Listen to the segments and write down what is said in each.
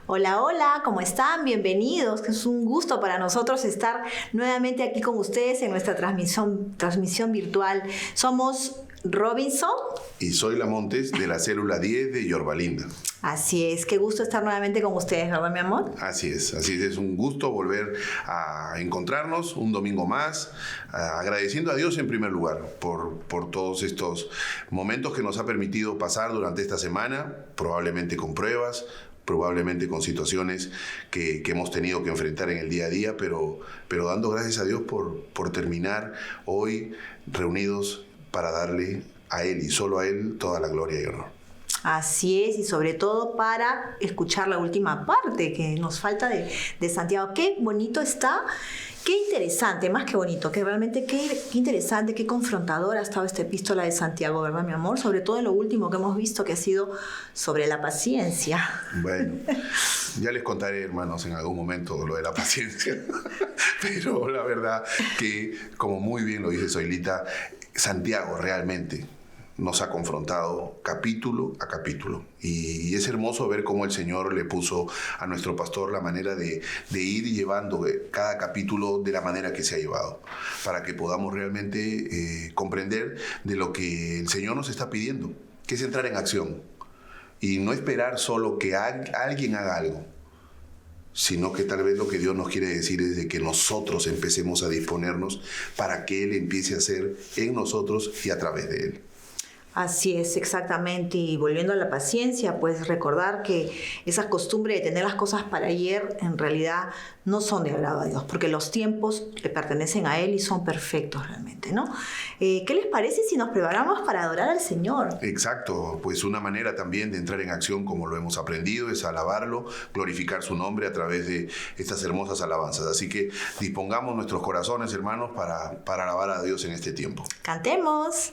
Hola, hola, ¿cómo están? Bienvenidos. Es un gusto para nosotros estar nuevamente aquí con ustedes en nuestra transmisión virtual. Somos Robinson y soy Lamontes de la célula 10 de Yorbalinda. Así es, qué gusto estar nuevamente con ustedes, ¿verdad, mi amor? Así es un gusto volver a encontrarnos un domingo más, agradeciendo a Dios en primer lugar por todos estos momentos que nos ha permitido pasar durante esta semana, probablemente con pruebas, probablemente con situaciones que hemos tenido que enfrentar en el día a día, pero dando gracias a Dios por terminar hoy reunidos para darle a Él y solo a Él toda la gloria y honor. Así es, y sobre todo para escuchar la última parte que nos falta de Santiago. Qué bonito está, qué interesante, más que bonito, que realmente qué interesante, qué confrontadora ha estado esta epístola de Santiago, ¿verdad, mi amor? Sobre todo en lo último que hemos visto, que ha sido sobre la paciencia. Bueno, ya les contaré, hermanos, en algún momento lo de la paciencia, pero la verdad que, como muy bien lo dice Zoilita, Santiago realmente nos ha confrontado capítulo a capítulo. Y es hermoso ver cómo el Señor le puso a nuestro pastor la manera de ir llevando cada capítulo de la manera que se ha llevado, para que podamos realmente comprender de lo que el Señor nos está pidiendo, que es entrar en acción. Y no esperar solo que alguien haga algo, sino que tal vez lo que Dios nos quiere decir es de que nosotros empecemos a disponernos para que Él empiece a hacer en nosotros y a través de Él. Así es, exactamente. Y volviendo a la paciencia, pues recordar que esa costumbre de tener las cosas para ayer en realidad no son de agrado a Dios, porque los tiempos le pertenecen a Él y son perfectos realmente, ¿no? ¿Qué les parece si nos preparamos para adorar al Señor? Exacto, pues una manera también de entrar en acción, como lo hemos aprendido, es alabarlo, glorificar su nombre a través de estas hermosas alabanzas. Así que dispongamos nuestros corazones, hermanos, para alabar a Dios en este tiempo. ¡Cantemos!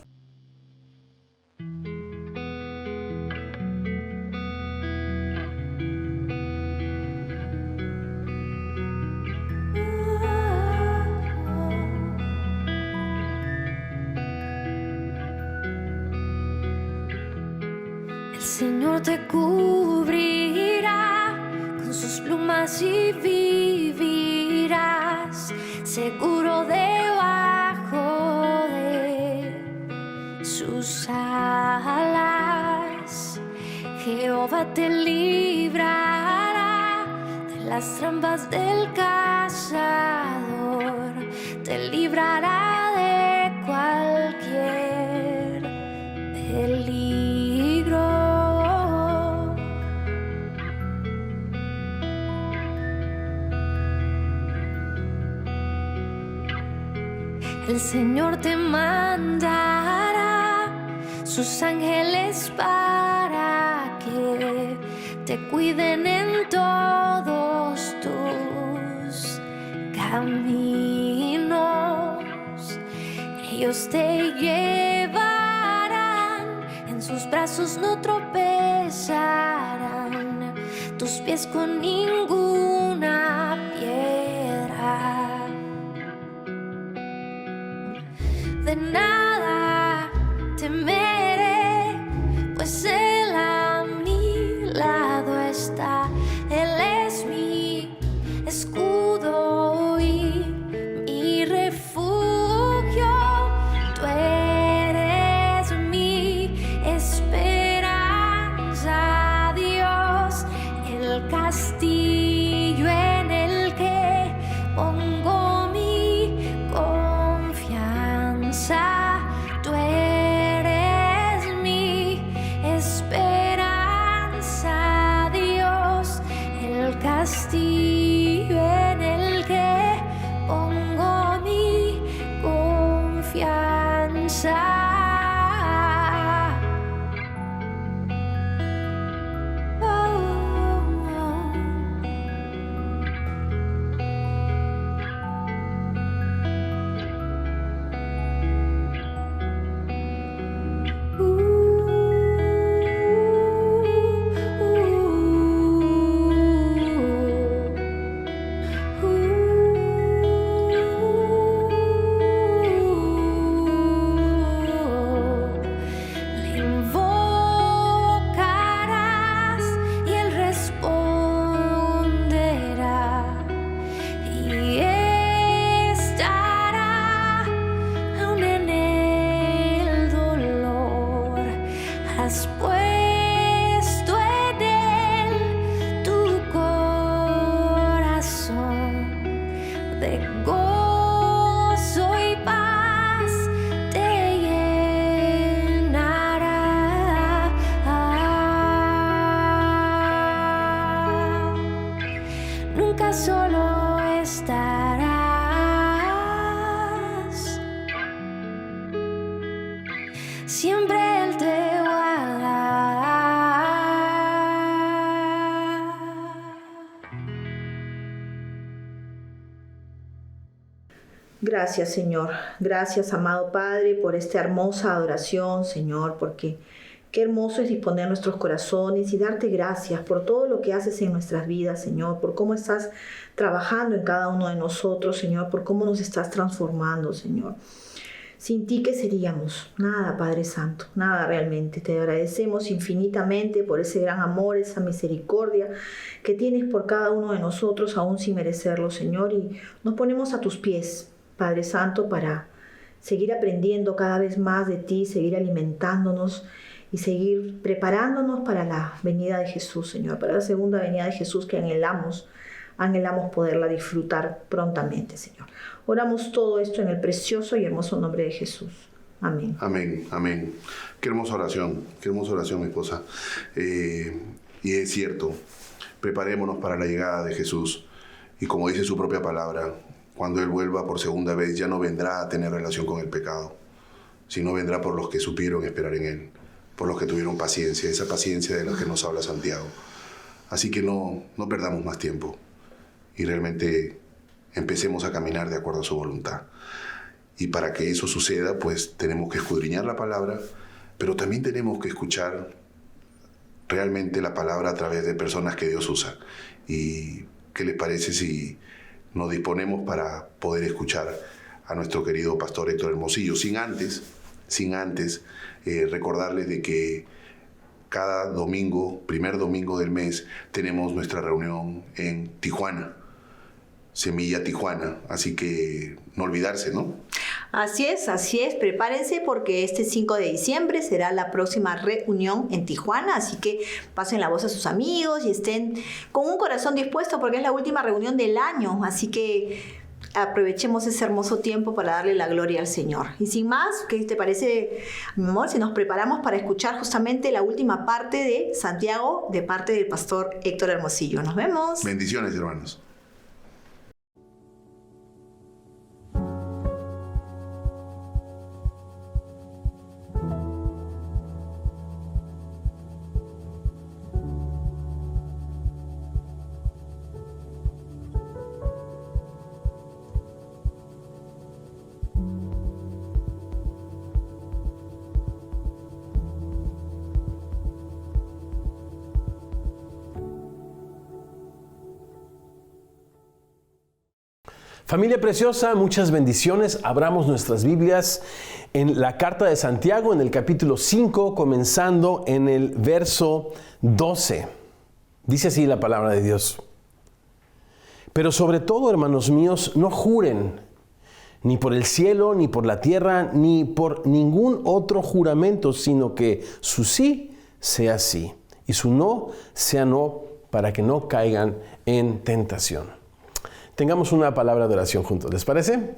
El Señor te cubrirá con sus plumas y vivirás seguro debajo de sus alas. Jehová te librará de las trampas del cazador, te librará de cualquier peligro. El Señor te mandará sus ángeles para que te cuiden en todos tus caminos. Ellos te llevarán, en sus brazos no tropezarán tus pies con ninguna piedra. De nada temeré, pues Él a mi lado está. Él es mi escudo y mi refugio. Tú eres mi esperanza, Dios, el castigo. Gracias, Señor. Gracias, amado Padre, por esta hermosa adoración, Señor, porque qué hermoso es disponer nuestros corazones y darte gracias por todo lo que haces en nuestras vidas, Señor, por cómo estás trabajando en cada uno de nosotros, Señor, por cómo nos estás transformando, Señor. Sin ti, ¿qué seríamos? Nada, Padre Santo, nada realmente. Te agradecemos infinitamente por ese gran amor, esa misericordia que tienes por cada uno de nosotros, aún sin merecerlo, Señor. Y nos ponemos a tus pies, Padre Santo, para seguir aprendiendo cada vez más de ti, seguir alimentándonos y seguir preparándonos para la venida de Jesús, Señor, para la segunda venida de Jesús que anhelamos poderla disfrutar prontamente, Señor. Oramos todo esto en el precioso y hermoso nombre de Jesús. Amén. Amén, amén. Qué hermosa oración, mi esposa. Y es cierto, preparémonos para la llegada de Jesús. Y como dice su propia palabra, cuando Él vuelva por segunda vez, ya no vendrá a tener relación con el pecado, sino vendrá por los que supieron esperar en Él, por los que tuvieron paciencia, esa paciencia de la que nos habla Santiago. Así que no perdamos más tiempo y realmente empecemos a caminar de acuerdo a su voluntad. Y para que eso suceda, pues tenemos que escudriñar la palabra, pero también tenemos que escuchar realmente la palabra a través de personas que Dios usa. ¿Y qué les parece si nos disponemos para poder escuchar a nuestro querido pastor Héctor Hermosillo, sin antes recordarles de que cada domingo, primer domingo del mes, tenemos nuestra reunión en Tijuana, Semilla Tijuana, así que no olvidarse, ¿no? Así es, prepárense porque este 5 de diciembre será la próxima reunión en Tijuana, así que pasen la voz a sus amigos y estén con un corazón dispuesto porque es la última reunión del año, así que aprovechemos ese hermoso tiempo para darle la gloria al Señor. Y sin más, ¿qué te parece, mi amor, si nos preparamos para escuchar justamente la última parte de Santiago de parte del pastor Héctor Hermosillo? Nos vemos. Bendiciones, hermanos. Familia preciosa, muchas bendiciones. Abramos nuestras Biblias en la carta de Santiago, en el capítulo 5, comenzando en el verso 12. Dice así la palabra de Dios. Pero sobre todo, hermanos míos, no juren, ni por el cielo, ni por la tierra, ni por ningún otro juramento, sino que su sí sea sí, y su no sea no, para que no caigan en tentación. Tengamos una palabra de oración juntos, ¿les parece?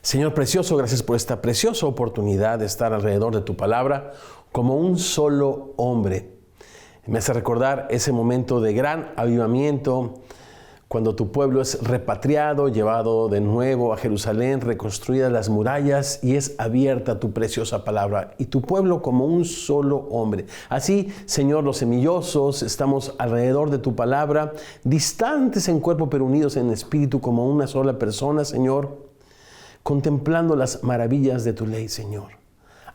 Señor precioso, gracias por esta preciosa oportunidad de estar alrededor de tu palabra como un solo hombre. Me hace recordar ese momento de gran avivamiento cuando tu pueblo es repatriado, llevado de nuevo a Jerusalén, reconstruidas las murallas y es abierta tu preciosa palabra y tu pueblo como un solo hombre. Así, Señor, los semillosos estamos alrededor de tu palabra, distantes en cuerpo pero unidos en espíritu como una sola persona, Señor, contemplando las maravillas de tu ley, Señor.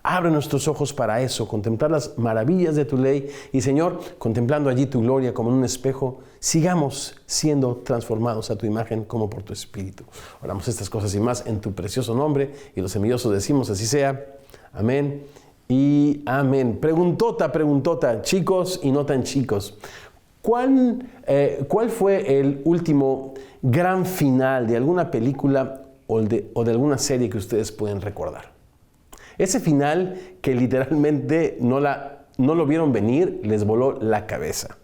Abre nuestros ojos para eso, contemplar las maravillas de tu ley y, Señor, contemplando allí tu gloria como en un espejo, sigamos siendo transformados a tu imagen como por tu Espíritu. Oramos estas cosas y más en tu precioso nombre y los semillosos decimos así sea. Amén y amén. Preguntota, chicos y no tan chicos. ¿Cuál fue el último gran final de alguna película o de alguna serie que ustedes pueden recordar? Ese final que literalmente no lo vieron venir, les voló la cabeza.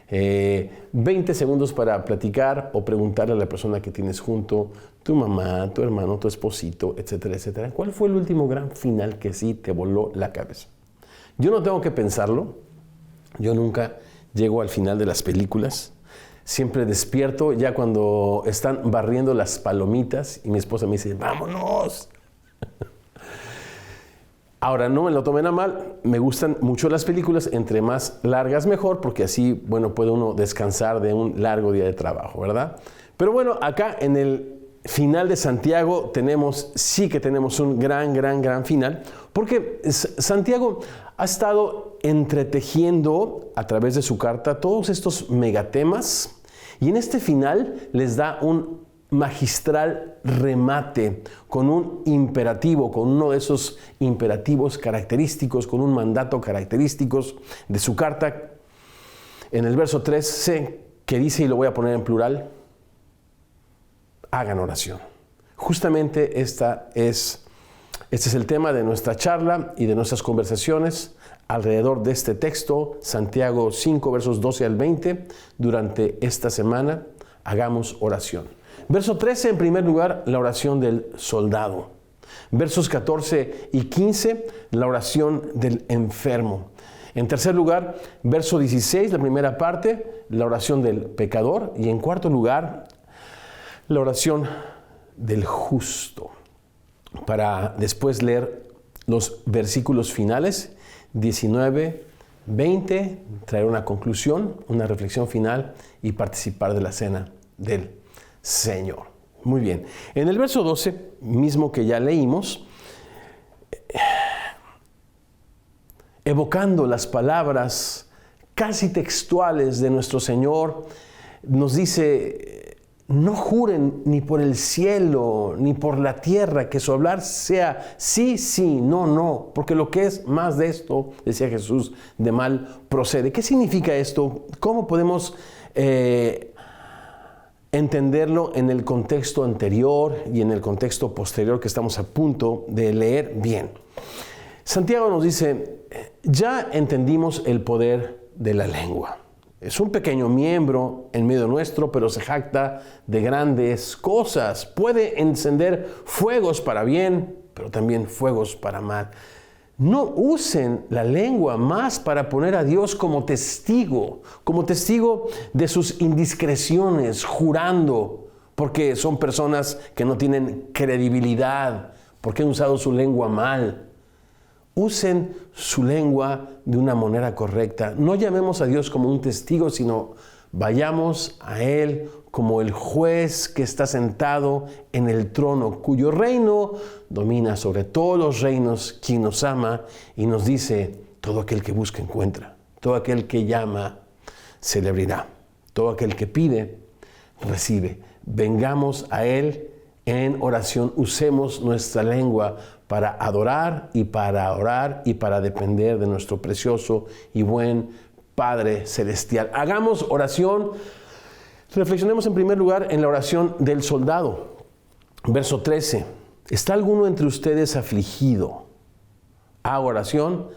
20 segundos para platicar o preguntarle a la persona que tienes junto, tu mamá, tu hermano, tu esposito, etcétera, etcétera. ¿Cuál fue el último gran final que sí te voló la cabeza? Yo no tengo que pensarlo. Yo nunca llego al final de las películas. Siempre despierto ya cuando están barriendo las palomitas y mi esposa me dice, ¡vámonos! Ahora, no me lo tomen a mal, me gustan mucho las películas, entre más largas mejor, porque así, bueno, puede uno descansar de un largo día de trabajo, ¿verdad? Pero bueno, acá en el final de Santiago sí que tenemos un gran final, porque Santiago ha estado entretejiendo a través de su carta todos estos megatemas, y en este final les da un magistral remate con un imperativo, con uno de esos imperativos característicos, con un mandato característicos de su carta. En el verso 13, que dice, y lo voy a poner en plural, hagan oración. Justamente este es el tema de nuestra charla y de nuestras conversaciones alrededor de este texto, Santiago 5, versos 12 al 20, durante esta semana. Hagamos oración. Verso 13, en primer lugar, la oración del soldado. Versos 14 y 15, la oración del enfermo. En tercer lugar, verso 16, la primera parte, la oración del pecador. Y en cuarto lugar, la oración del justo. Para después leer los versículos finales, 19, 20, traer una conclusión, una reflexión final y participar de la cena del Señor. Muy bien. En el verso 12, mismo que ya leímos, evocando las palabras casi textuales de nuestro Señor, nos dice: no juren ni por el cielo ni por la tierra, que su hablar sea sí, sí, no, no, porque lo que es más de esto, decía Jesús, de mal procede. ¿Qué significa esto? ¿Cómo podemos entenderlo en el contexto anterior y en el contexto posterior que estamos a punto de leer? Bien, Santiago nos dice: ya entendimos el poder de la lengua. Es un pequeño miembro en medio nuestro, pero se jacta de grandes cosas. Puede encender fuegos para bien, pero también fuegos para mal. No usen la lengua más para poner a Dios como testigo de sus indiscreciones, jurando, porque son personas que no tienen credibilidad, porque han usado su lengua mal. Usen su lengua de una manera correcta. No llamemos a Dios como un testigo, sino vayamos a Él como el juez que está sentado en el trono, cuyo reino domina sobre todos los reinos, quien nos ama y nos dice: todo aquel que busca encuentra, todo aquel que llama se le abrirá, todo aquel que pide recibe. Vengamos a Él en oración, usemos nuestra lengua para adorar y para orar y para depender de nuestro precioso y buen Padre Celestial. Hagamos oración. Reflexionemos en primer lugar en la oración del soldado. Verso 13. ¿Está alguno entre ustedes afligido? Haga oración.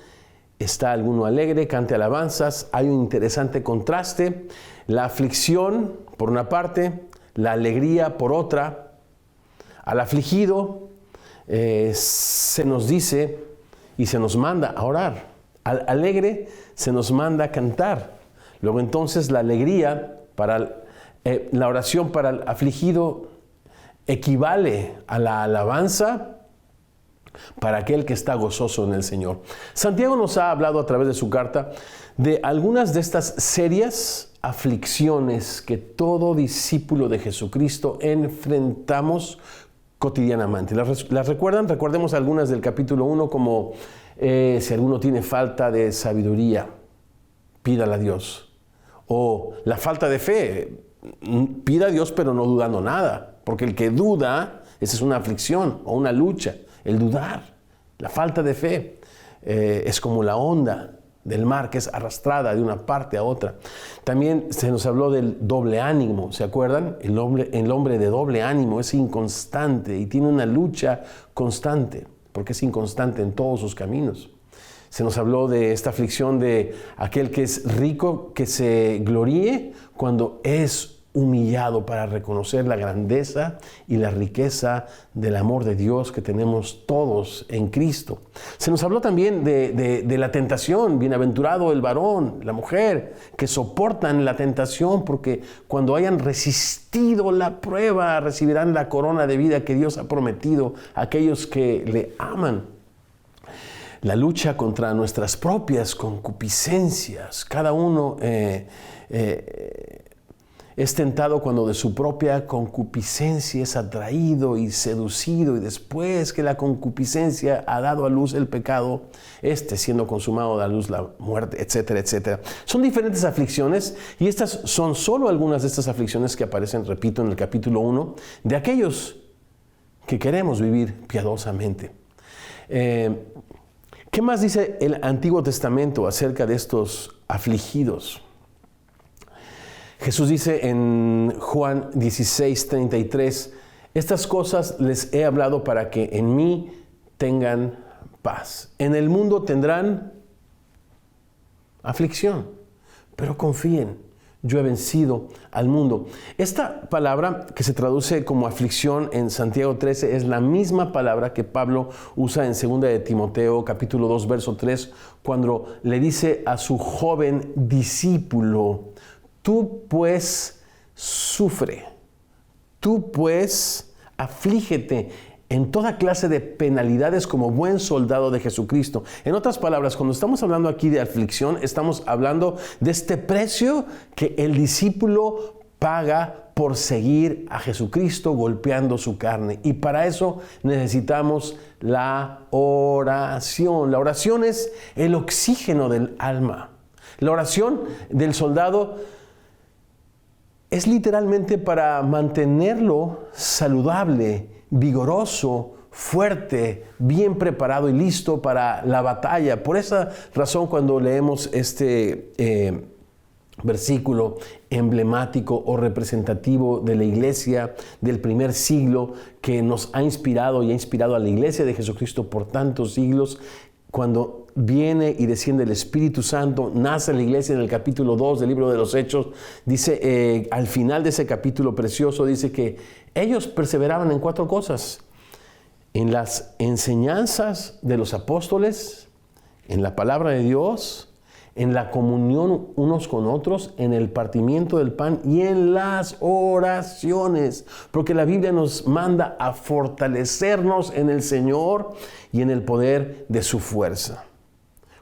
¿Está alguno alegre? Cante alabanzas. Hay un interesante contraste. La aflicción, por una parte, la alegría, por otra. Al afligido se nos dice y se nos manda a orar. Al alegre se nos manda a cantar. Luego entonces la alegría la oración para el afligido equivale a la alabanza para aquel que está gozoso en el Señor. Santiago nos ha hablado a través de su carta de algunas de estas serias aflicciones que todo discípulo de Jesucristo enfrentamos cotidianamente. ¿Las recuerdan? Recordemos algunas del capítulo 1 como si alguno tiene falta de sabiduría, pídala a Dios. O la falta de fe, pida a Dios pero no dudando nada. Porque el que duda, esa es una aflicción o una lucha. El dudar, la falta de fe, es como la onda del mar que es arrastrada de una parte a otra. También se nos habló del doble ánimo, ¿se acuerdan? El hombre de doble ánimo es inconstante y tiene una lucha constante, porque es inconstante en todos sus caminos. Se nos habló de esta aflicción de aquel que es rico, que se gloríe cuando es humillado, para reconocer la grandeza y la riqueza del amor de Dios que tenemos todos en Cristo. Se nos habló también de la tentación. Bienaventurado el varón, la mujer, que soportan la tentación, porque cuando hayan resistido la prueba, recibirán la corona de vida que Dios ha prometido a aquellos que le aman. La lucha contra nuestras propias concupiscencias. Cada uno es tentado cuando de su propia concupiscencia es atraído y seducido, y después que la concupiscencia ha dado a luz el pecado, siendo consumado da a luz la muerte, etcétera, etcétera. Son diferentes aflicciones, y estas son solo algunas de estas aflicciones que aparecen, repito, en el capítulo 1, de aquellos que queremos vivir piadosamente. ¿Qué más dice el Antiguo Testamento acerca de estos afligidos? Jesús dice en Juan 16:33, estas cosas les he hablado para que en mí tengan paz. En el mundo tendrán aflicción, pero confíen, yo he vencido al mundo. Esta palabra que se traduce como aflicción en Santiago 13 es la misma palabra que Pablo usa en 2 de Timoteo capítulo 2 verso 3, cuando le dice a su joven discípulo: tú pues sufre, tú pues aflígete en toda clase de penalidades como buen soldado de Jesucristo. En otras palabras, cuando estamos hablando aquí de aflicción, estamos hablando de este precio que el discípulo paga por seguir a Jesucristo golpeando su carne. Y para eso necesitamos la oración. La oración es el oxígeno del alma. La oración del soldado es literalmente para mantenerlo saludable, vigoroso, fuerte, bien preparado y listo para la batalla. Por esa razón, cuando leemos este versículo emblemático o representativo de la iglesia del primer siglo, que nos ha inspirado y ha inspirado a la iglesia de Jesucristo por tantos siglos, cuando viene y desciende el Espíritu Santo, nace la iglesia en el capítulo 2 del libro de los Hechos, dice, al final de ese capítulo precioso, dice que ellos perseveraban en 4 cosas: en las enseñanzas de los apóstoles, en la palabra de Dios, en la comunión unos con otros, en el partimiento del pan y en las oraciones. Porque la Biblia nos manda a fortalecernos en el Señor y en el poder de su fuerza.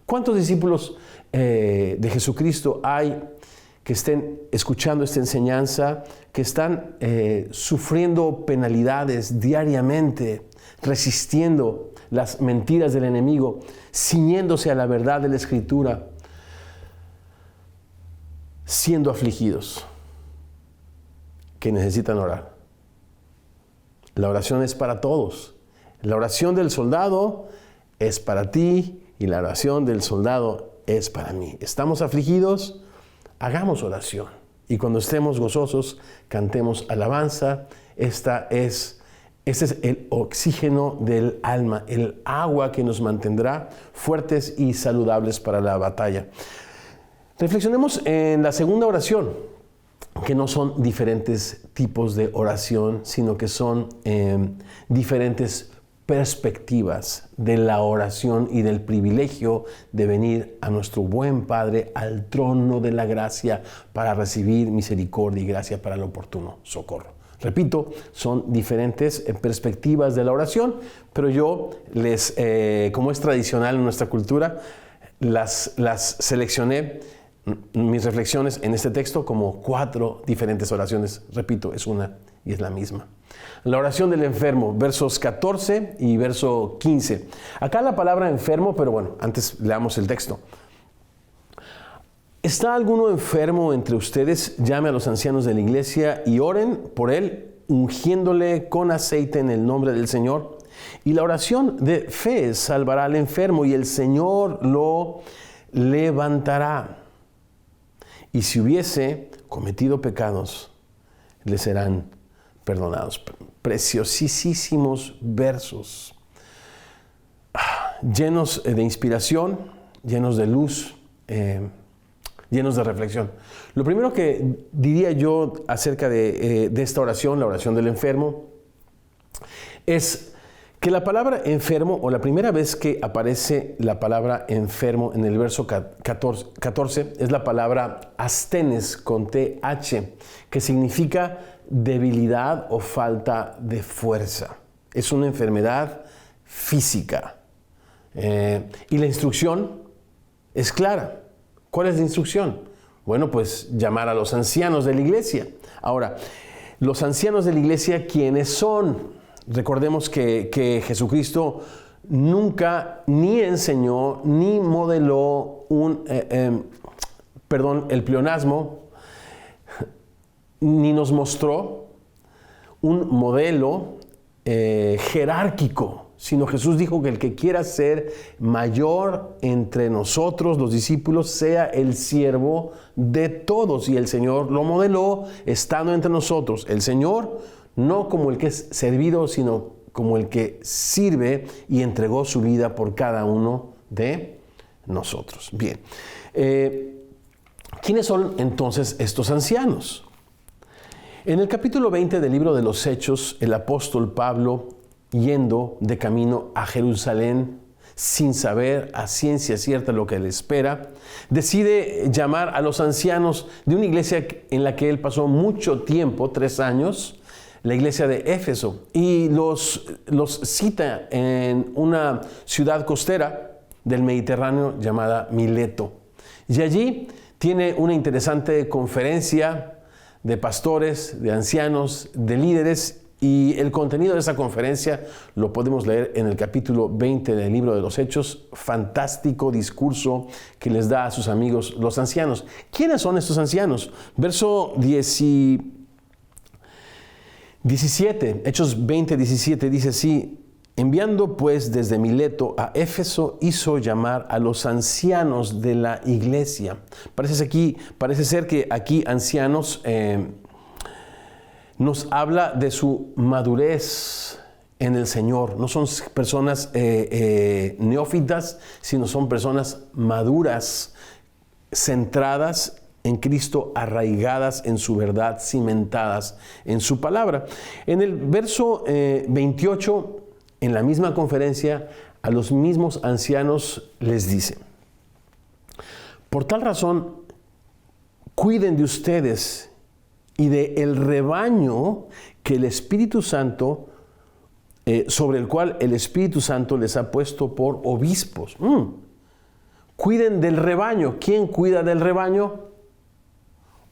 ¿Cuántos discípulos de Jesucristo hay que estén escuchando esta enseñanza, que están sufriendo penalidades diariamente, resistiendo las mentiras del enemigo, ciñéndose a la verdad de la Escritura, siendo afligidos, que necesitan orar? La oración es para todos. La oración del soldado es para ti y la oración del soldado es para mí. ¿Estamos afligidos? Hagamos oración. Y cuando estemos gozosos, cantemos alabanza. Este es el oxígeno del alma, el agua que nos mantendrá fuertes y saludables para la batalla. Reflexionemos en la segunda oración, que no son diferentes tipos de oración, sino que son diferentes perspectivas de la oración y del privilegio de venir a nuestro buen Padre al trono de la gracia para recibir misericordia y gracia para el oportuno socorro. Repito, son diferentes perspectivas de la oración, pero yo como es tradicional en nuestra cultura, las seleccioné, mis reflexiones en este texto, como 4 diferentes oraciones. Repito, es una y es la misma. La oración del enfermo, versos 14 y verso 15. Acá la palabra enfermo, pero bueno, antes leamos el texto. ¿Está alguno enfermo entre ustedes? Llame a los ancianos de la iglesia y oren por él, ungiéndole con aceite en el nombre del Señor. Y la oración de fe salvará al enfermo y el Señor lo levantará. Y si hubiese cometido pecados, le serán perdonados. Preciosísimos versos, llenos de inspiración, llenos de luz, llenos de reflexión. Lo primero que diría yo acerca de esta oración, la oración del enfermo, es que la palabra enfermo, o la primera vez que aparece la palabra enfermo en el verso 14, es la palabra astenes con TH, que significa debilidad o falta de fuerza. Es una enfermedad física. Y la instrucción es clara. ¿Cuál es la instrucción? Bueno, pues llamar a los ancianos de la iglesia. Ahora, los ancianos de la iglesia, ¿quiénes son? Recordemos que Jesucristo nunca ni enseñó ni modeló el pleonasmo, ni nos mostró un modelo jerárquico, sino Jesús dijo que el que quiera ser mayor entre nosotros, los discípulos, sea el siervo de todos. Y el Señor lo modeló estando entre nosotros. El Señor no como el que es servido, sino como el que sirve y entregó su vida por cada uno de nosotros. Bien. ¿Quiénes son entonces estos ancianos? En el capítulo 20 del libro de los Hechos, el apóstol Pablo, yendo de camino a Jerusalén, sin saber a ciencia cierta lo que le espera, decide llamar a los ancianos de una iglesia en la que él pasó mucho tiempo, 3 años, la iglesia de Éfeso, y los cita en una ciudad costera del Mediterráneo llamada Mileto. Y allí tiene una interesante conferencia de pastores, de ancianos, de líderes, y el contenido de esa conferencia lo podemos leer en el capítulo 20 del libro de los Hechos. Fantástico discurso que les da a sus amigos los ancianos. ¿Quiénes son estos ancianos? Verso 17, Hechos 20, 17 dice así: enviando pues desde Mileto a Éfeso, hizo llamar a los ancianos de la iglesia. Parece ser que aquí ancianos nos habla de su madurez en el Señor. No son personas neófitas, sino son personas maduras, centradas en Cristo, arraigadas en su verdad, cimentadas en su palabra. En el verso 28, en la misma conferencia, a los mismos ancianos les dice: por tal razón, cuiden de ustedes y de el rebaño que el Espíritu Santo, sobre el cual el Espíritu Santo les ha puesto por obispos. Cuiden del rebaño. ¿Quién cuida del rebaño?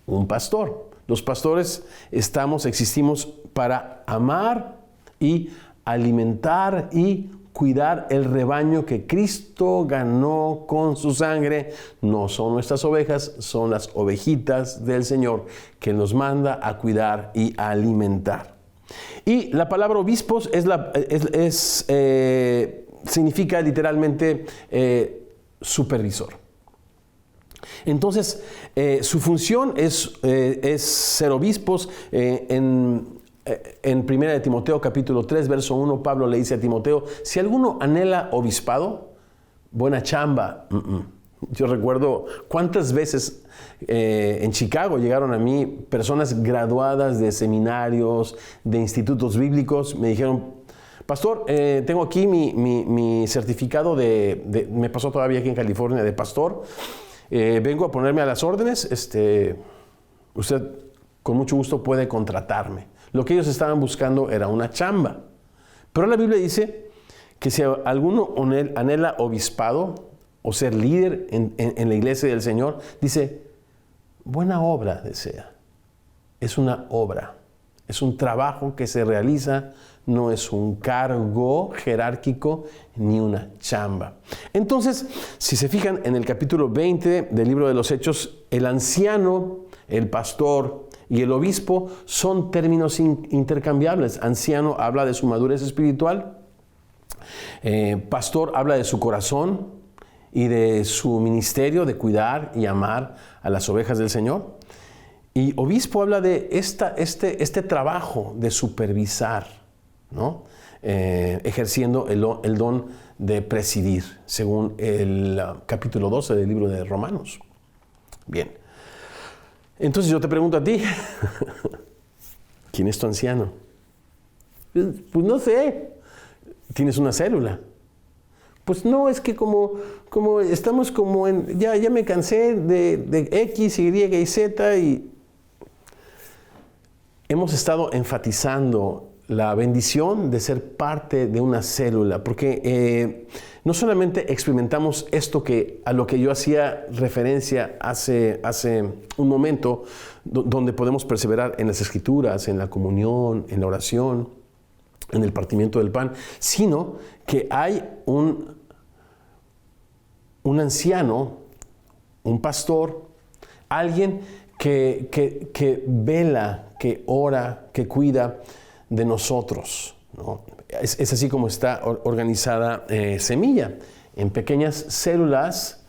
Un pastor. Los pastores existimos para amar y alimentar y cuidar el rebaño que Cristo ganó con su sangre. No son nuestras ovejas, son las ovejitas del Señor que nos manda a cuidar y a alimentar. Y la palabra obispos significa literalmente supervisor. Entonces, su función es ser obispos. En 1 de Timoteo capítulo 3, verso 1, Pablo le dice a Timoteo: si alguno anhela obispado, buena chamba. Yo recuerdo cuántas veces en Chicago llegaron a mí personas graduadas de seminarios, de institutos bíblicos. Me dijeron: pastor, tengo aquí mi certificado me pasó todavía aquí en California, de pastor. Vengo a ponerme a las órdenes. Usted con mucho gusto puede contratarme. Lo que ellos estaban buscando era una chamba. Pero la Biblia dice que si alguno anhela obispado o ser líder en la iglesia del Señor, dice: buena obra desea. Es una obra, es un trabajo que se realiza, no es un cargo jerárquico ni una chamba. Entonces, si se fijan en el capítulo 20 del libro de los Hechos, el anciano, el pastor y el obispo son términos intercambiables. Anciano habla de su madurez espiritual. Pastor habla de su corazón y de su ministerio de cuidar y amar a las ovejas del Señor. Y obispo habla de este trabajo de supervisar, ¿no? Ejerciendo el don de presidir, según el capítulo 12 del libro de Romanos. Bien. Entonces yo te pregunto a ti, ¿quién es tu anciano? Pues no sé. ¿Tienes una célula? Pues no, es que como estamos como en, ya me cansé de X, Y y Z, y hemos estado enfatizando la bendición de ser parte de una célula, porque no solamente experimentamos esto a lo que yo hacía referencia hace un momento, donde podemos perseverar en las escrituras, en la comunión, en la oración, en el partimiento del pan, sino que hay un anciano, un pastor, alguien que vela, que ora, que cuida de nosotros, ¿no? Es así como está organizada Semilla, en pequeñas células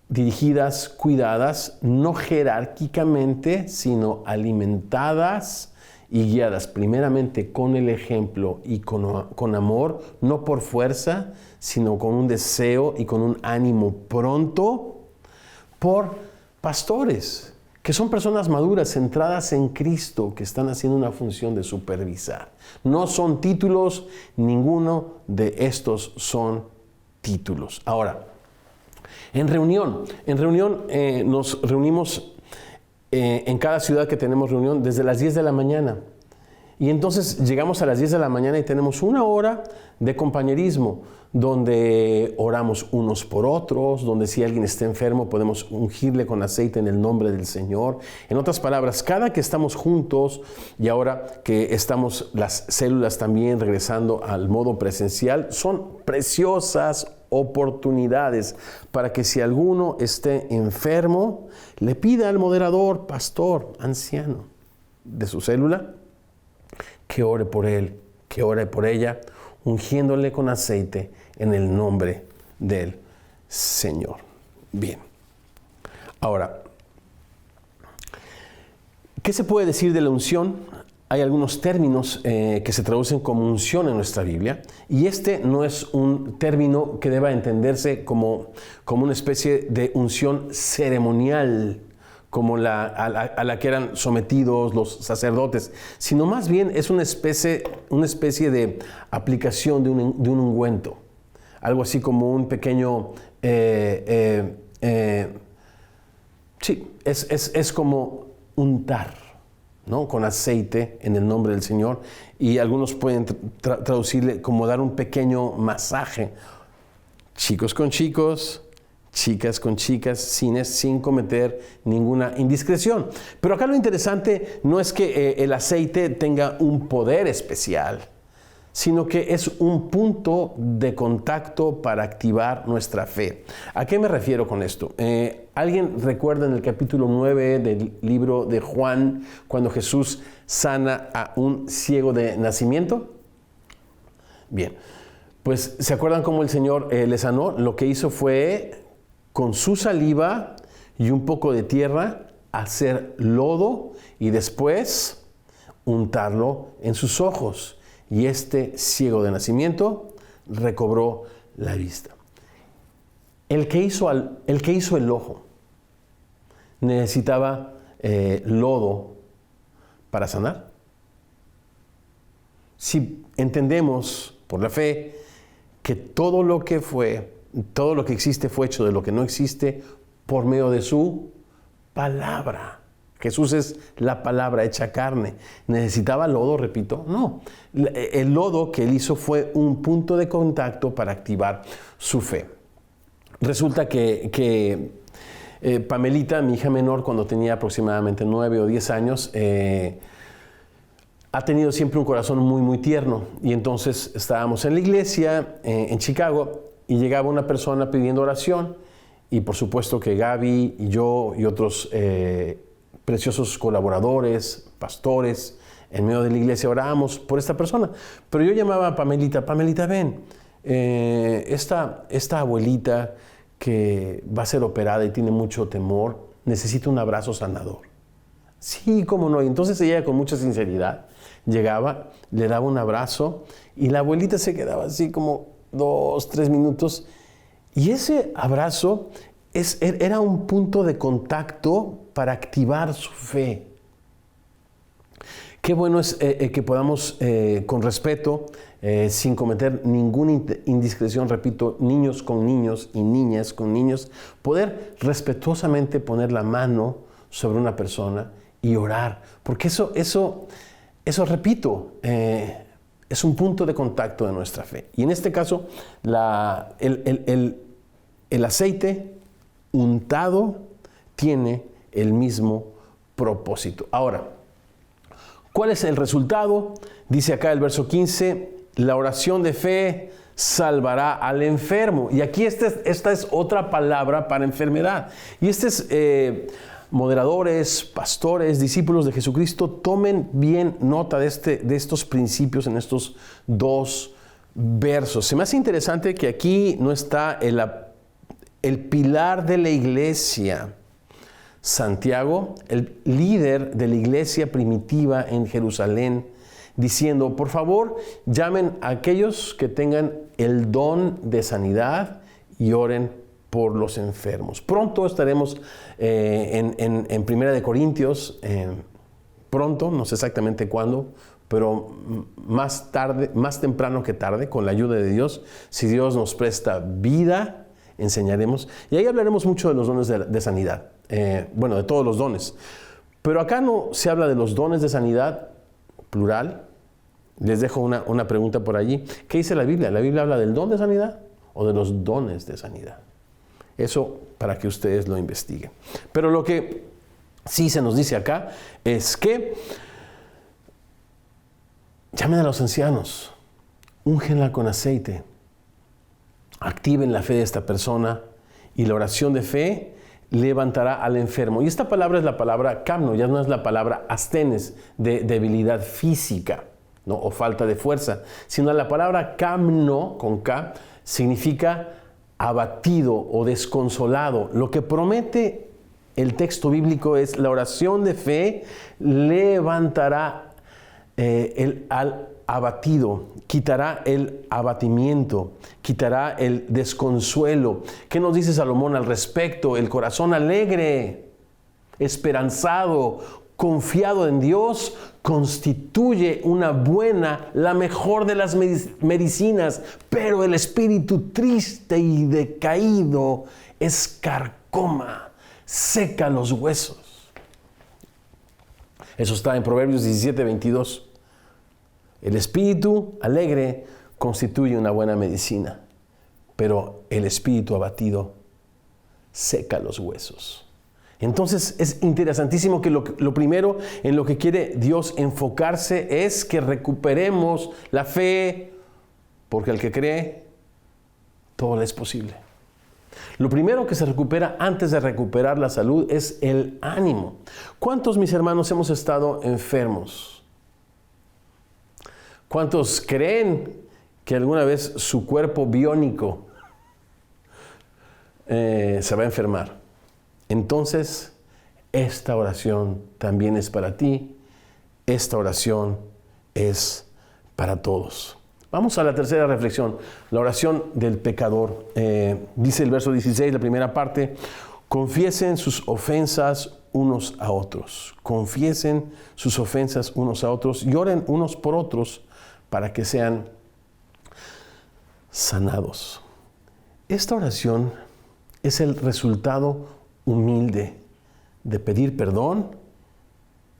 dirigidas, cuidadas, no jerárquicamente, sino alimentadas y guiadas primeramente con el ejemplo y con amor, no por fuerza, sino con un deseo y con un ánimo pronto, por pastores, que son personas maduras, centradas en Cristo, que están haciendo una función de supervisar. No son títulos, ninguno de estos son títulos. Ahora, en reunión nos reunimos en cada ciudad que tenemos reunión desde las 10 de la mañana. Y entonces llegamos a las 10 de la mañana y tenemos una hora de compañerismo, donde oramos unos por otros, donde si alguien está enfermo podemos ungirle con aceite en el nombre del Señor. En otras palabras, cada que estamos juntos y ahora que estamos las células también regresando al modo presencial, son preciosas oportunidades para que si alguno esté enfermo, le pida al moderador, pastor, anciano de su célula, que ore por él, que ore por ella, ungiéndole con aceite en el nombre del Señor. Bien. Ahora, ¿qué se puede decir de la unción? Hay algunos términos que se traducen como unción en nuestra Biblia, y este no es un término que deba entenderse como una especie de unción ceremonial, como a la que eran sometidos los sacerdotes, sino más bien es una especie de aplicación de un ungüento, algo así como un pequeño, sí, es como untar, ¿no? Con aceite en el nombre del Señor, y algunos pueden traducirle como dar un pequeño masaje, chicos con chicos, chicas con chicas, sin cometer ninguna indiscreción. Pero acá lo interesante no es que el aceite tenga un poder especial, sino que es un punto de contacto para activar nuestra fe. ¿A qué me refiero con esto? ¿Alguien recuerda en el capítulo 9 del libro de Juan, cuando Jesús sana a un ciego de nacimiento? Bien, pues ¿se acuerdan cómo el Señor le sanó? Lo que hizo fue, con su saliva y un poco de tierra, hacer lodo y después untarlo en sus ojos. Y este ciego de nacimiento recobró la vista. El que hizo el ojo necesitaba lodo para sanar. Si entendemos por la fe que todo lo que existe fue hecho de lo que no existe por medio de su palabra. Jesús es la palabra hecha carne. ¿Necesitaba lodo, repito? No. El lodo que él hizo fue un punto de contacto para activar su fe. Resulta que Pamelita, mi hija menor, cuando tenía aproximadamente 9 o 10 años, ha tenido siempre un corazón muy, muy tierno. Y entonces estábamos en la iglesia en Chicago y llegaba una persona pidiendo oración, y por supuesto que Gaby y yo y otros preciosos colaboradores, pastores, en medio de la iglesia orábamos por esta persona. Pero yo llamaba a Pamelita, ven, esta abuelita que va a ser operada y tiene mucho temor, necesita un abrazo sanador. Sí, cómo no. Y entonces ella, con mucha sinceridad, llegaba, le daba un abrazo y la abuelita se quedaba así como 2, 3 minutos. Y ese abrazo era un punto de contacto para activar su fe. Qué bueno es que podamos, con respeto, sin cometer ninguna indiscreción, repito, niños con niños y niñas con niños, poder respetuosamente poner la mano sobre una persona y orar. Porque eso repito, Es un punto de contacto de nuestra fe. Y en este caso, el aceite untado tiene el mismo propósito. Ahora, ¿cuál es el resultado? Dice acá el verso 15, la oración de fe salvará al enfermo. Y aquí esta es otra palabra para enfermedad. Y moderadores, pastores, discípulos de Jesucristo, tomen bien nota de estos principios en estos dos versos. Se me hace interesante que aquí no está el pilar de la iglesia, Santiago, el líder de la iglesia primitiva en Jerusalén, diciendo, por favor, llamen a aquellos que tengan el don de sanidad y oren por los enfermos. Pronto estaremos en Primera de Corintios, pronto, no sé exactamente cuándo, pero más temprano que tarde, con la ayuda de Dios, si Dios nos presta vida, enseñaremos. Y ahí hablaremos mucho de los dones de sanidad, de todos los dones. Pero acá no se habla de los dones de sanidad, plural. Les dejo una pregunta por allí. ¿Qué dice la Biblia? ¿La Biblia habla del don de sanidad o de los dones de sanidad? Eso para que ustedes lo investiguen. Pero lo que sí se nos dice acá es que llamen a los ancianos, úngenla con aceite, activen la fe de esta persona y la oración de fe levantará al enfermo. Y esta palabra es la palabra camno, ya no es la palabra astenes, de debilidad física, ¿no? O falta de fuerza, sino la palabra camno, con K, significa abatido o desconsolado. Lo que promete el texto bíblico es la oración de fe levantará al abatido, quitará el abatimiento, quitará el desconsuelo. ¿Qué nos dice Salomón al respecto? El corazón alegre, esperanzado, confiado en Dios, constituye la mejor de las medicinas, pero el espíritu triste y decaído es carcoma, seca los huesos. Eso está en Proverbios 17:22. El espíritu alegre constituye una buena medicina, pero el espíritu abatido seca los huesos. Entonces es interesantísimo que lo primero en lo que quiere Dios enfocarse es que recuperemos la fe, porque al que cree, todo le es posible. Lo primero que se recupera antes de recuperar la salud es el ánimo. ¿Cuántos, mis hermanos, hemos estado enfermos? ¿Cuántos creen que alguna vez su cuerpo biónico se va a enfermar? Entonces, esta oración también es para ti. Esta oración es para todos. Vamos a la tercera reflexión, la oración del pecador. Dice el verso 16, la primera parte, confiesen sus ofensas unos a otros. Confiesen sus ofensas unos a otros y oren unos por otros para que sean sanados. Esta oración es el resultado humilde de pedir perdón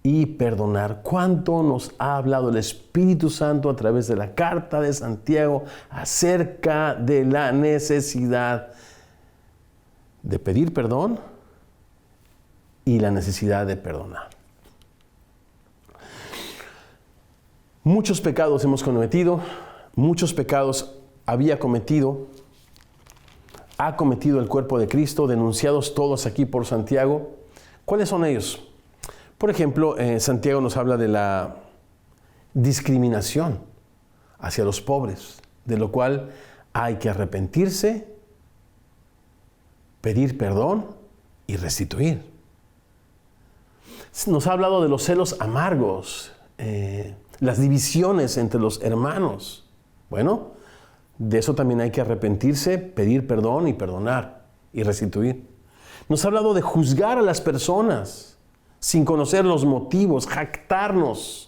y perdonar. ¿Cuánto nos ha hablado el Espíritu Santo a través de la carta de Santiago acerca de la necesidad de pedir perdón y la necesidad de perdonar? Muchos pecados hemos cometido, muchos pecados ha cometido el cuerpo de Cristo, denunciados todos aquí por Santiago. ¿Cuáles son ellos? Por ejemplo, Santiago nos habla de la discriminación hacia los pobres, de lo cual hay que arrepentirse, pedir perdón y restituir. Nos ha hablado de los celos amargos, las divisiones entre los hermanos. Bueno, de eso también hay que arrepentirse, pedir perdón y perdonar y restituir. Nos ha hablado de juzgar a las personas sin conocer los motivos, jactarnos,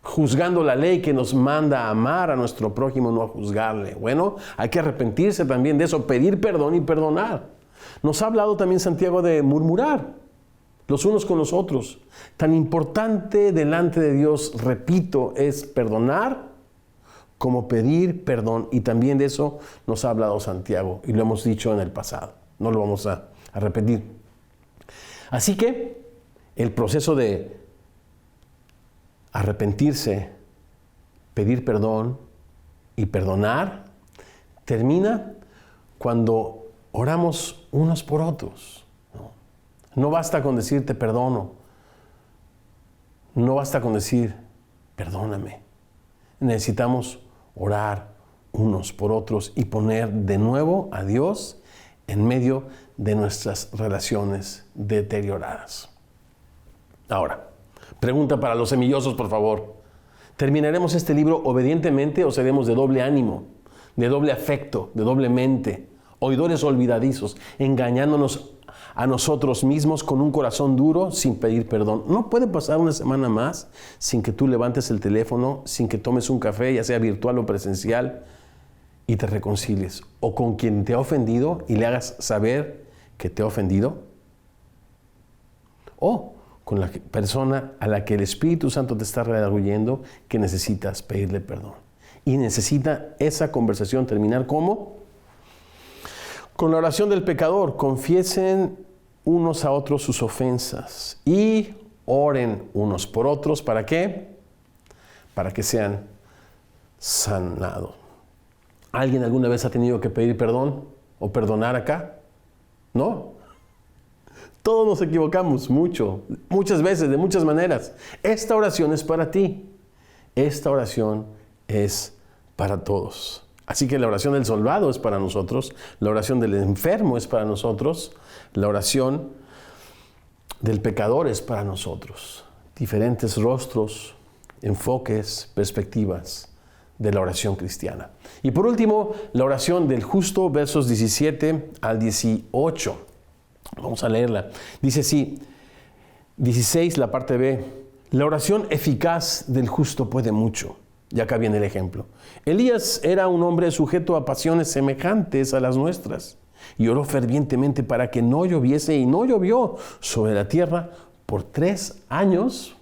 juzgando la ley que nos manda a amar a nuestro prójimo, no a juzgarle. Bueno, hay que arrepentirse también de eso, pedir perdón y perdonar. Nos ha hablado también Santiago de murmurar los unos con los otros. Tan importante delante de Dios, repito, es perdonar, como pedir perdón. Y también de eso nos ha hablado Santiago y lo hemos dicho en el pasado. No lo vamos a repetir. Así que el proceso de arrepentirse, pedir perdón y perdonar termina cuando oramos unos por otros. No basta con decir te perdono. No basta con decir perdóname. Necesitamos orar unos por otros y poner de nuevo a Dios en medio de nuestras relaciones deterioradas. Ahora, pregunta para los semillosos, por favor. ¿Terminaremos este libro obedientemente o seremos de doble ánimo, de doble afecto, de doble mente, oidores olvidadizos, engañándonos a nosotros mismos con un corazón duro sin pedir perdón? No puede pasar una semana más sin que tú levantes el teléfono, sin que tomes un café, ya sea virtual o presencial, y te reconcilies, o con quien te ha ofendido y le hagas saber que te ha ofendido, o con la persona a la que el Espíritu Santo te está redarguyendo que necesitas pedirle perdón. Y necesita esa conversación terminar ¿cómo? Con la oración del pecador. Confiesen unos a otros sus ofensas y oren unos por otros. ¿Para qué? Para que sean sanados. ¿Alguien alguna vez ha tenido que pedir perdón o perdonar acá? ¿No? Todos nos equivocamos muchas veces, de muchas maneras. Esta oración es para ti. Esta oración es para todos. Así que la oración del soldado es para nosotros, la oración del enfermo es para nosotros, la oración del pecador es para nosotros. Diferentes rostros, enfoques, perspectivas de la oración cristiana. Y por último, la oración del justo, versos 17 al 18. Vamos a leerla. Dice así, 16, la parte B. La oración eficaz del justo puede mucho. Y acá viene el ejemplo. Elías era un hombre sujeto a pasiones semejantes a las nuestras. Y oró fervientemente para que no lloviese, y no llovió sobre la tierra por 3 años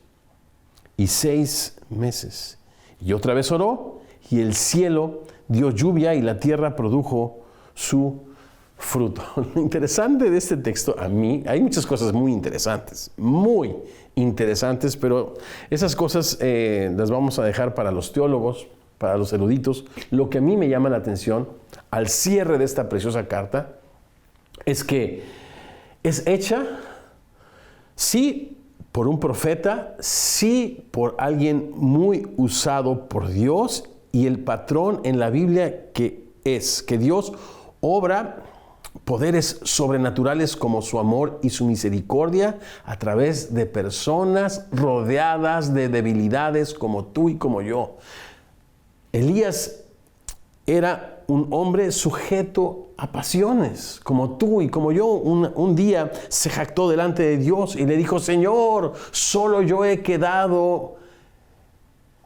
y 6 meses. Y otra vez oró, y el cielo dio lluvia, y la tierra produjo su fruto. Lo interesante de este texto, a mí, hay muchas cosas muy interesantes, pero esas cosas las vamos a dejar para los teólogos, para los eruditos. Lo que a mí me llama la atención al cierre de esta preciosa carta es que es hecha, sí, por un profeta, sí, por alguien muy usado por Dios, y el patrón en la Biblia que Dios obra poderes sobrenaturales como su amor y su misericordia a través de personas rodeadas de debilidades como tú y como yo. Elías era un hombre sujeto a pasiones, como tú y como yo. Un día se jactó delante de Dios y le dijo: Señor, solo yo he quedado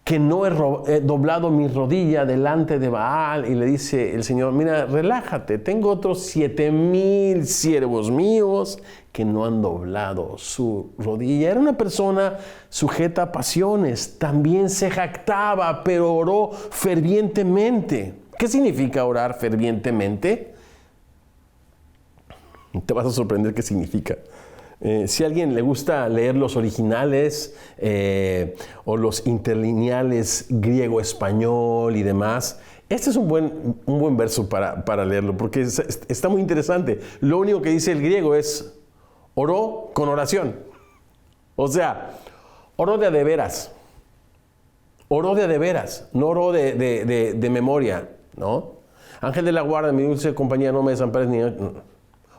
que no he doblado mi rodilla delante de Baal. Y le dice el Señor: mira, relájate, tengo otros 7,000 siervos míos que no han doblado su rodilla. Era una persona sujeta a pasiones, también se jactaba, pero oró fervientemente. ¿Qué significa orar fervientemente? Te vas a sorprender qué significa. Si a alguien le gusta leer los originales o los interlineales griego-español y demás, este es un buen verso para leerlo, porque está muy interesante. Lo único que dice el griego es: oró con oración. O sea, oró de a de veras. Oró de a de veras, no oró de memoria, ¿no? Ángel de la guarda, mi dulce compañía, no me desampares ni...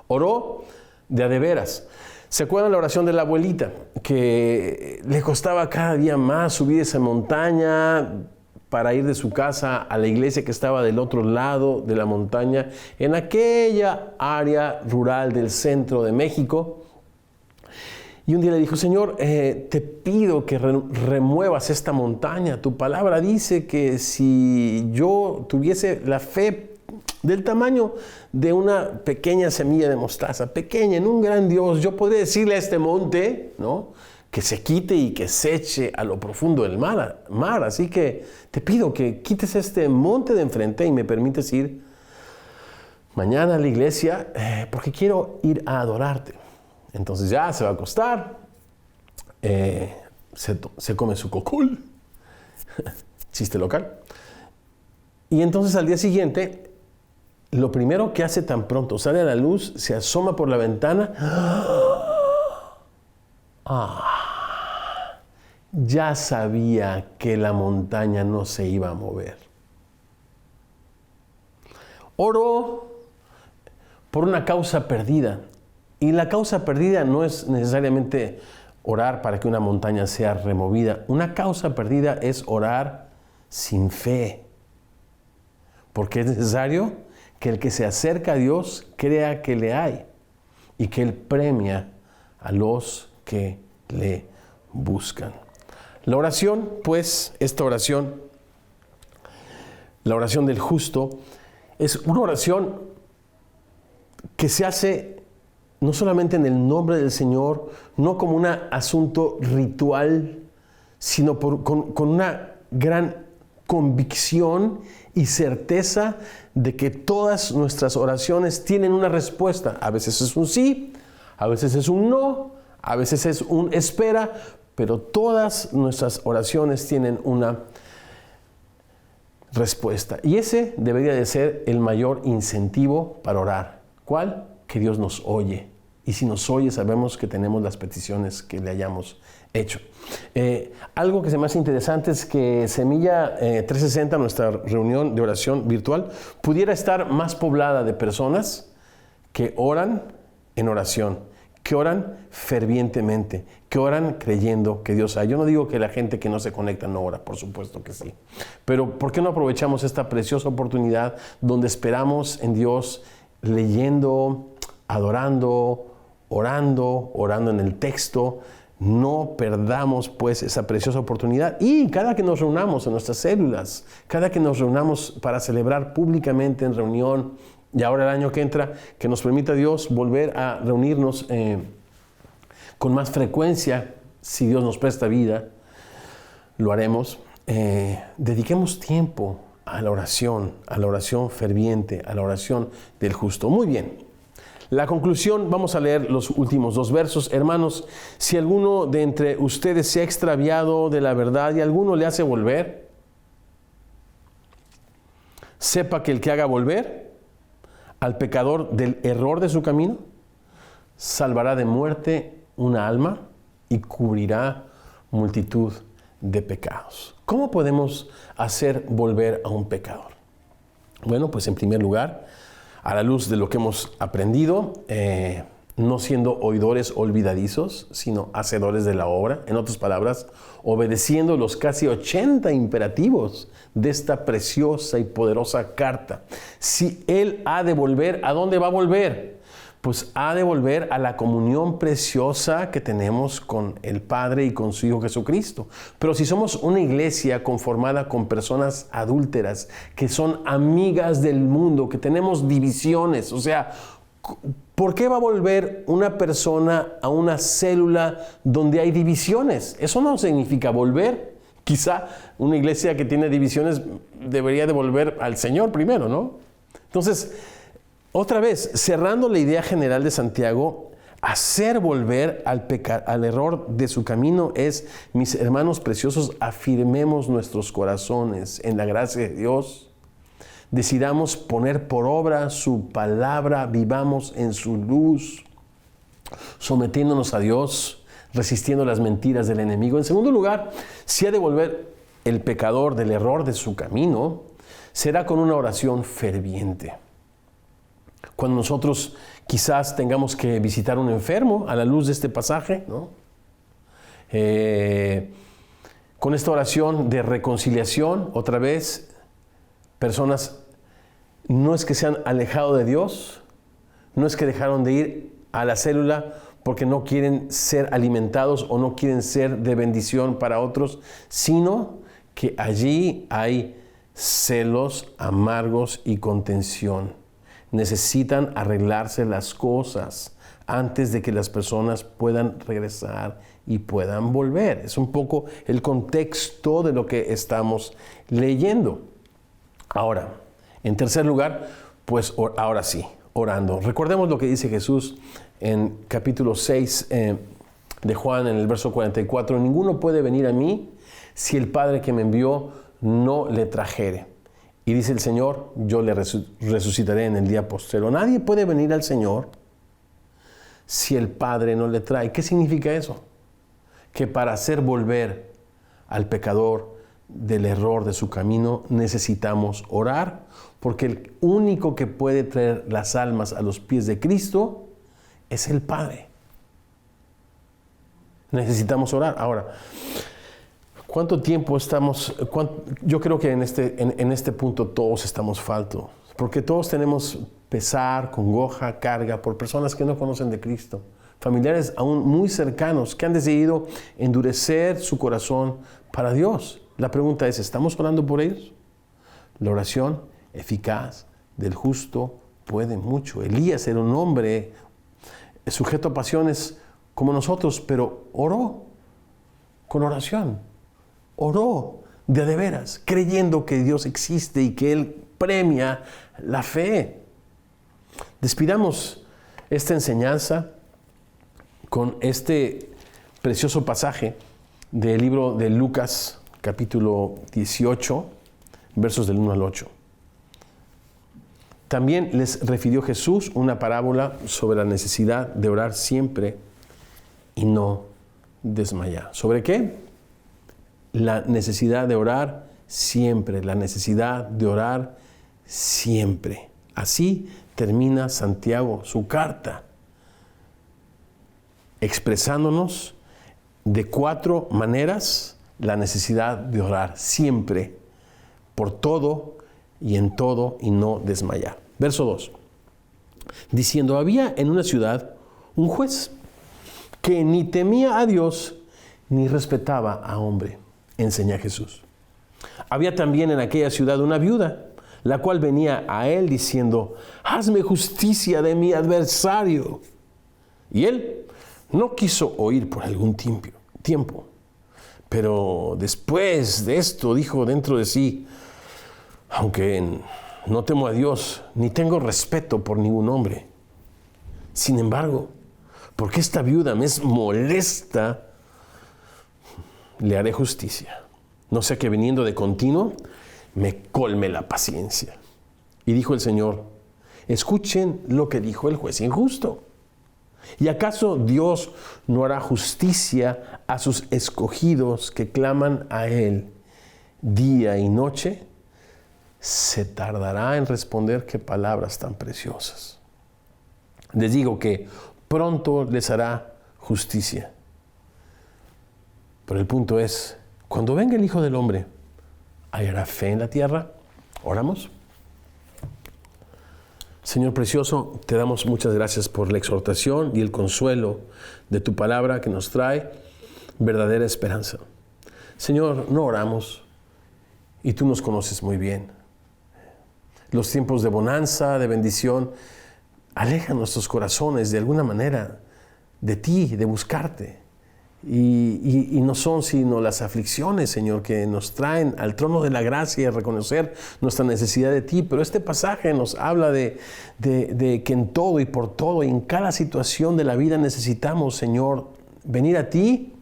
Oró de a de veras. ¿Se acuerdan la oración de la abuelita? Que le costaba cada día más subir esa montaña para ir de su casa a la iglesia que estaba del otro lado de la montaña, en aquella área rural del centro de México. Y un día le dijo: Señor, te pido que remuevas esta montaña. Tu palabra dice que si yo tuviese la fe del tamaño de una pequeña semilla de mostaza, pequeña en un gran Dios, yo podría decirle a este monte, ¿no?, que se quite y que se eche a lo profundo del mar. Así que te pido que quites este monte de enfrente y me permites ir mañana a la iglesia porque quiero ir a adorarte. Entonces ya se va a acostar, se come su cocul, chiste local. Y entonces al día siguiente, lo primero que hace tan pronto sale a la luz, se asoma por la ventana. Ya sabía que la montaña no se iba a mover. Oró por una causa perdida. Y la causa perdida no es necesariamente orar para que una montaña sea removida. Una causa perdida es orar sin fe. Porque es necesario que el que se acerca a Dios crea que le hay y que Él premia a los que le buscan. La oración, pues, esta oración, la oración del justo, es una oración que se hace no solamente en el nombre del Señor, no como un asunto ritual, sino con una gran convicción y certeza de que todas nuestras oraciones tienen una respuesta. A veces es un sí, a veces es un no, a veces es un espera, pero todas nuestras oraciones tienen una respuesta. Y ese debería de ser el mayor incentivo para orar. ¿Cuál? Que Dios nos oye. Y si nos oye, sabemos que tenemos las peticiones que le hayamos hecho. Algo que se me hace interesante es que Semilla 360, nuestra reunión de oración virtual, pudiera estar más poblada de personas que oran en oración, que oran fervientemente, que oran creyendo que Dios hay. Yo no digo que la gente que no se conecta no ora, por supuesto que sí. Pero ¿por qué no aprovechamos esta preciosa oportunidad donde esperamos en Dios leyendo, adorando, orando en el texto? No perdamos pues esa preciosa oportunidad, y cada que nos reunamos en nuestras células, cada que nos reunamos para celebrar públicamente en reunión, y ahora el año que entra, que nos permita Dios volver a reunirnos con más frecuencia, si Dios nos presta vida, lo haremos. Dediquemos tiempo a la oración ferviente, a la oración del justo. Muy bien. La conclusión, vamos a leer los últimos 2 versos. Hermanos, si alguno de entre ustedes se ha extraviado de la verdad y alguno le hace volver, sepa que el que haga volver al pecador del error de su camino, salvará de muerte una alma y cubrirá multitud de pecados. ¿Cómo podemos hacer volver a un pecador? Bueno, pues en primer lugar, a la luz de lo que hemos aprendido, no siendo oidores olvidadizos, sino hacedores de la obra. En otras palabras, obedeciendo los casi 80 imperativos de esta preciosa y poderosa carta. Si Él ha de volver, ¿a dónde va a volver? Pues ha de volver a la comunión preciosa que tenemos con el Padre y con su Hijo Jesucristo. Pero si somos una iglesia conformada con personas adúlteras, que son amigas del mundo, que tenemos divisiones, o sea, ¿por qué va a volver una persona a una célula donde hay divisiones? Eso no significa volver. Quizá una iglesia que tiene divisiones debería de volver al Señor primero, ¿no? Entonces, otra vez, cerrando la idea general de Santiago, hacer volver al error de su camino es, mis hermanos preciosos, afirmemos nuestros corazones en la gracia de Dios, decidamos poner por obra su palabra, vivamos en su luz, sometiéndonos a Dios, resistiendo las mentiras del enemigo. En segundo lugar, si ha de volver el pecador del error de su camino, será con una oración ferviente. Cuando nosotros quizás tengamos que visitar a un enfermo, a la luz de este pasaje, ¿no? Con esta oración de reconciliación, otra vez, personas no es que se han alejado de Dios, no es que dejaron de ir a la célula porque no quieren ser alimentados o no quieren ser de bendición para otros, sino que allí hay celos amargos y contención. Necesitan arreglarse las cosas antes de que las personas puedan regresar y puedan volver. Es un poco el contexto de lo que estamos leyendo. Ahora, en tercer lugar, pues ahora sí, orando. Recordemos lo que dice Jesús en capítulo 6 de Juan, en el verso 44. Ninguno puede venir a mí si el Padre que me envió no le trajere. Y dice el Señor, yo le resucitaré en el día postrero. Nadie puede venir al Señor si el Padre no le trae. ¿Qué significa eso? Que para hacer volver al pecador del error de su camino necesitamos orar, porque el único que puede traer las almas a los pies de Cristo es el Padre. Necesitamos orar. Ahora, ¿cuánto tiempo estamos? Yo creo que en este punto todos estamos faltos, porque todos tenemos pesar, congoja, carga por personas que no conocen de Cristo, familiares aún muy cercanos que han decidido endurecer su corazón para Dios. La pregunta es, ¿estamos orando por ellos? La oración eficaz del justo puede mucho. Elías era un hombre sujeto a pasiones como nosotros, pero oró con oración. Oró de veras, creyendo que Dios existe y que Él premia la fe. Despidamos esta enseñanza con este precioso pasaje del libro de Lucas, capítulo 18, versos del 1 al 8. También les refirió Jesús una parábola sobre la necesidad de orar siempre y no desmayar. ¿Sobre qué? La necesidad de orar siempre, la necesidad de orar siempre. Así termina Santiago su carta, expresándonos de 4 maneras la necesidad de orar siempre, por todo y en todo y no desmayar. Verso 2. Diciendo, había en una ciudad un juez que ni temía a Dios ni respetaba a hombre, enseña Jesús. Había también en aquella ciudad una viuda, la cual venía a él diciendo, hazme justicia de mi adversario. Y él no quiso oír por algún tiempo. Pero después de esto dijo dentro de sí, aunque no temo a Dios, ni tengo respeto por ningún hombre. Sin embargo, porque esta viuda me es molesta, le haré justicia. No sea que viniendo de continuo, me colme la paciencia. Y dijo el Señor, escuchen lo que dijo el juez injusto. ¿Y acaso Dios no hará justicia a sus escogidos que claman a Él día y noche? Se tardará en responder. Qué palabras tan preciosas. Les digo que pronto les hará justicia. Pero el punto es, cuando venga el Hijo del Hombre, ¿hallará fe en la tierra? ¿Oramos? Señor precioso, te damos muchas gracias por la exhortación y el consuelo de tu palabra que nos trae verdadera esperanza. Señor, no oramos y tú nos conoces muy bien. Los tiempos de bonanza, de bendición, alejan nuestros corazones de alguna manera de ti, de buscarte. Y no son sino las aflicciones, Señor, que nos traen al trono de la gracia y a reconocer nuestra necesidad de ti. Pero este pasaje nos habla de que en todo y por todo y en cada situación de la vida necesitamos, Señor, venir a ti,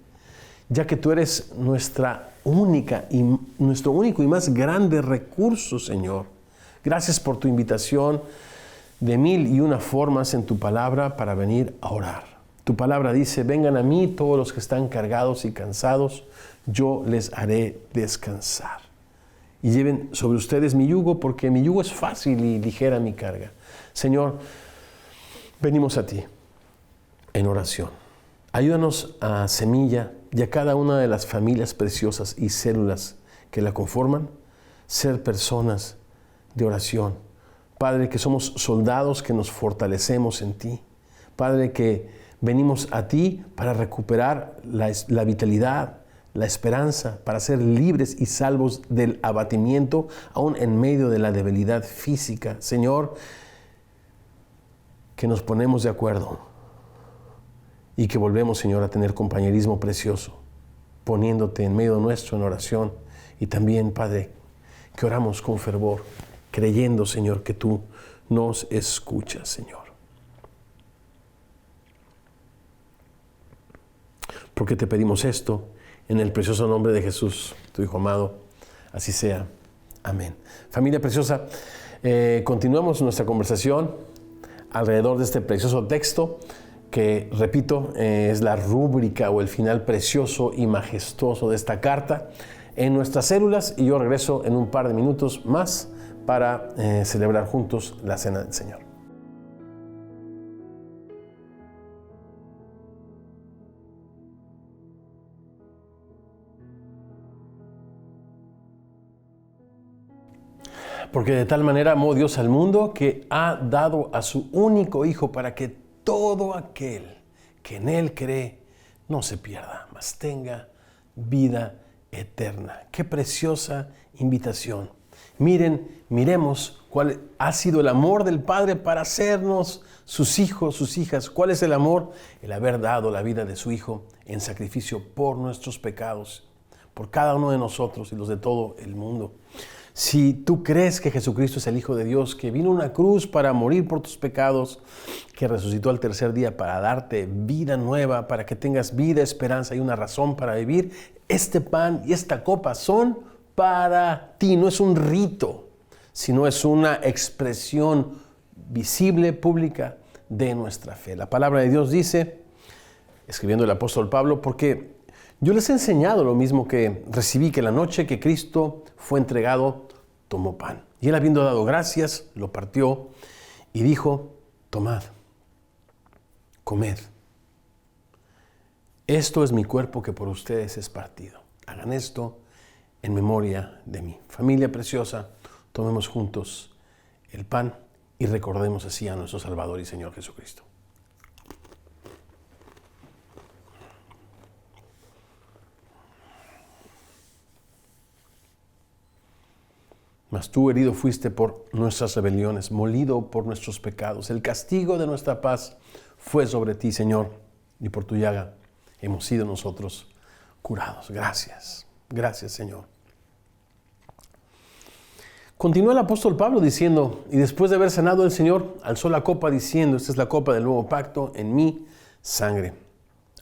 ya que tú eres nuestro único y más grande recurso, Señor. Gracias por tu invitación de 1001 formas en tu palabra para venir a orar. Tu palabra dice, vengan a mí todos los que están cargados y cansados, yo les haré descansar. Y lleven sobre ustedes mi yugo, porque mi yugo es fácil y ligera mi carga. Señor, venimos a ti en oración. Ayúdanos a Semilla y a cada una de las familias preciosas y células que la conforman, ser personas de oración. Padre, que somos soldados que nos fortalecemos en ti. Padre, que venimos a ti para recuperar la vitalidad, la esperanza, para ser libres y salvos del abatimiento, aún en medio de la debilidad física. Señor, que nos ponemos de acuerdo y que volvemos, Señor, a tener compañerismo precioso, poniéndote en medio nuestro en oración. Y también, Padre, que oramos con fervor, creyendo, Señor, que tú nos escuchas, Señor. Porque te pedimos esto en el precioso nombre de Jesús, tu Hijo amado. Así sea. Amén. Familia preciosa, continuamos nuestra conversación alrededor de este precioso texto que, repito, es la rúbrica o el final precioso y majestuoso de esta carta en nuestras células, y yo regreso en un par de minutos más para celebrar juntos la Cena del Señor. Porque de tal manera amó Dios al mundo que ha dado a su único Hijo para que todo aquel que en Él cree no se pierda, mas tenga vida eterna. Qué preciosa invitación. Miremos cuál ha sido el amor del Padre para hacernos sus hijos, sus hijas. ¿Cuál es el amor? El haber dado la vida de su Hijo en sacrificio por nuestros pecados, por cada uno de nosotros y los de todo el mundo. Si tú crees que Jesucristo es el Hijo de Dios, que vino a una cruz para morir por tus pecados, que resucitó al tercer día para darte vida nueva, para que tengas vida, esperanza y una razón para vivir, este pan y esta copa son para ti. No es un rito, sino es una expresión visible, pública de nuestra fe. La palabra de Dios dice, escribiendo el apóstol Pablo, porque yo les he enseñado lo mismo que recibí, que la noche que Cristo fue entregado, tomó pan. Y él, habiendo dado gracias, lo partió y dijo, tomad, comed. Esto es mi cuerpo que por ustedes es partido. Hagan esto en memoria de mí. Familia preciosa, tomemos juntos el pan y recordemos así a nuestro Salvador y Señor Jesucristo. Mas tú herido fuiste por nuestras rebeliones, molido por nuestros pecados. El castigo de nuestra paz fue sobre ti, Señor, y por tu llaga hemos sido nosotros curados. Gracias, gracias, Señor. Continúa el apóstol Pablo diciendo, y después de haber cenado el Señor, alzó la copa diciendo, esta es la copa del nuevo pacto en mi sangre.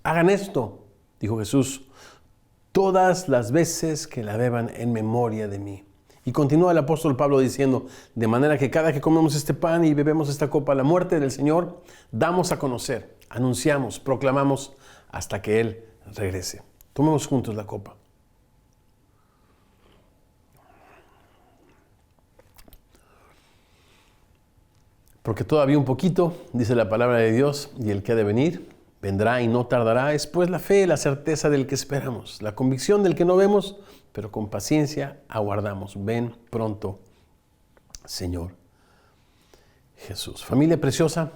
Hagan esto, dijo Jesús, todas las veces que la beban en memoria de mí. Y continúa el apóstol Pablo diciendo, de manera que cada que comemos este pan y bebemos esta copa, la muerte del Señor, damos a conocer, anunciamos, proclamamos hasta que Él regrese. Tomemos juntos la copa. Porque todavía un poquito, dice la palabra de Dios, y el que ha de venir, vendrá y no tardará. Es pues la fe, la certeza del que esperamos, la convicción del que no vemos, pero con paciencia aguardamos. Ven pronto, Señor Jesús. Familia preciosa,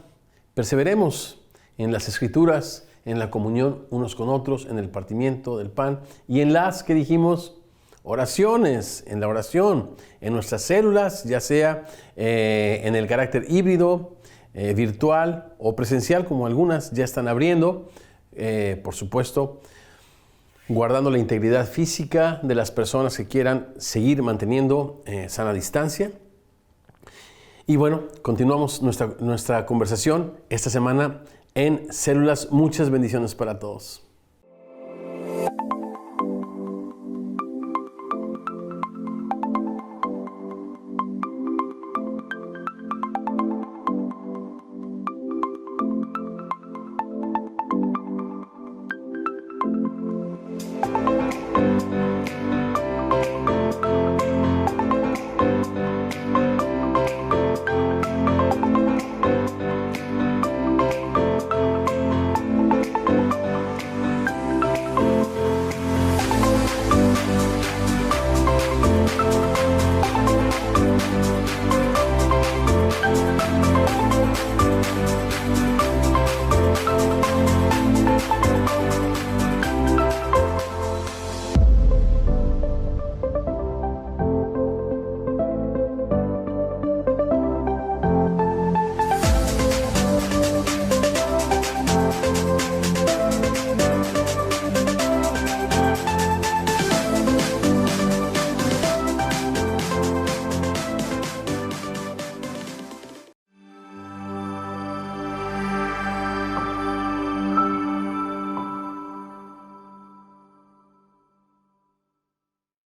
perseveremos en las Escrituras, en la comunión unos con otros, en el partimiento del pan y en las que dijimos oraciones, en la oración, en nuestras células, ya sea en el carácter híbrido, virtual o presencial, como algunas ya están abriendo, por supuesto, guardando la integridad física de las personas que quieran seguir manteniendo sana distancia. Y bueno, continuamos nuestra conversación esta semana en Células. Muchas bendiciones para todos.